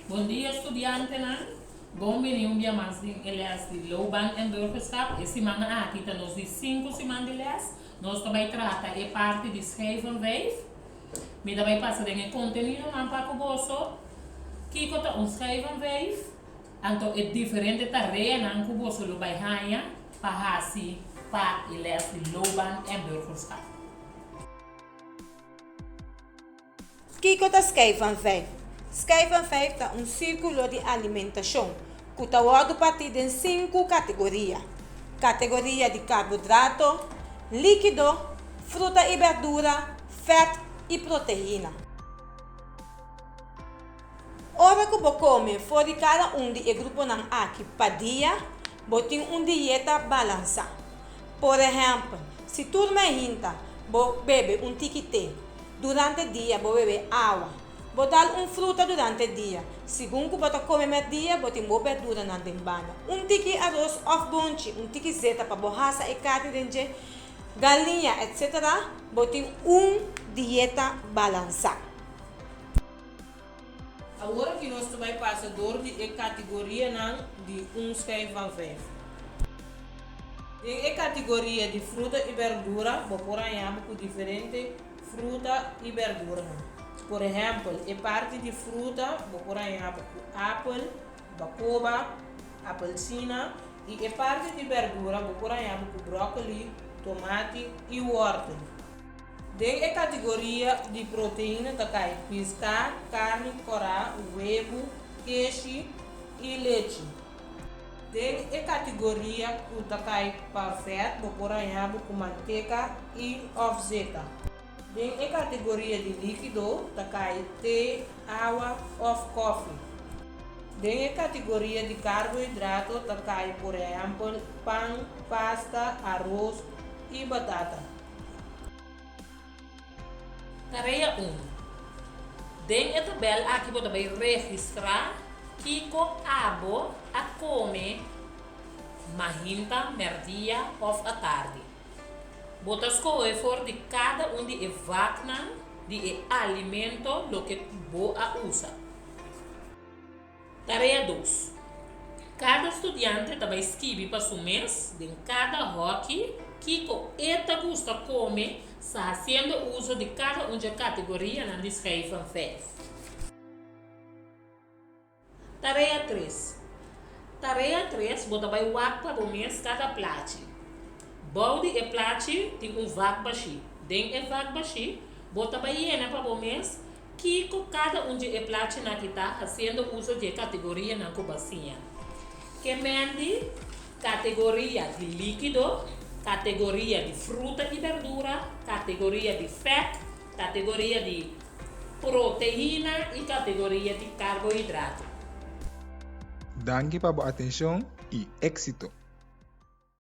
Bom dia, estudante, né? Bem-vindo um dia mais de elias de Loban en Burgerschap. Esse semana aqui está nos de 5 semanas de elias. Nós também trata a parte de schrijven wave. Me também passa de conteúdo não para o bolso. Que conta schrijven wave. Então é diferente tarefa não que o bolso lo vai ganhar para assim para elias de Loban en Burgerschap. Kiko ta schrijven 5. Schrijven 5 é um círculo de alimentação que está partido em 5 categorias. Categoria de carboidrato, líquido, fruta e verdura, fat e proteína. Ora que você come fora de cada de grupo não aqui para dia, você tem uma dieta balançada. Por exemplo, se tu me bebe um tiquite durante o dia, você bebe água. Você dá fruta durante o dia. Segundo você come no dia, você tem verdura na dembana. Um tique arroz of bunchi, um tique zeta para borracha e carne de galinha, etc. Você tem uma dieta balançada. Agora que nós também passamos de categoria de schrijven 5. Em categoria de fruta e verdura, vou pôr com diferente fruta e verdura. Por exemplo, a parte de fruta, vou pôr com apple, bacoba, apelsina. E a parte de verdura, vou pôr com brócolis, tomate e horta. Dentro da categoria de proteína, tá cai pescado, carne, corá, ovo, queijo e leite. Dentro da categoria que tá cai perfeito, vou pôr com manteiga e ovzeta. Dentro da categoria de líquido, tá cai té, água ou coffee. Dentro da categoria de carboidrato, tá cai, por exemplo, pão, pasta, arroz e batata. Tarefa 1. Dentro da tabela aqui você vai registrar que abo a comer mahinta, merdia ou à tarde. Você escolhe for de cada de vacna de alimento lo que você usa. Tarefa 2. Cada estudante vai escrever para o mês de cada roque que eta gusta comer, está fazendo uso de cada uma categoria na descrição fez. Tarefa 3. Tarefa 3, você vai wak para o mês cada plate. Bode e plate tem vak baixi. Dentro do vak baixi, você vai ir para o mês que cada de plate na que está fazendo uso de categoria na cubacinha. Que mende categoria de líquido, categoria de fruta e verdura, categoria de fat, categoria de proteína e categoria de carboidrato. Danke por sua atenção e éxito!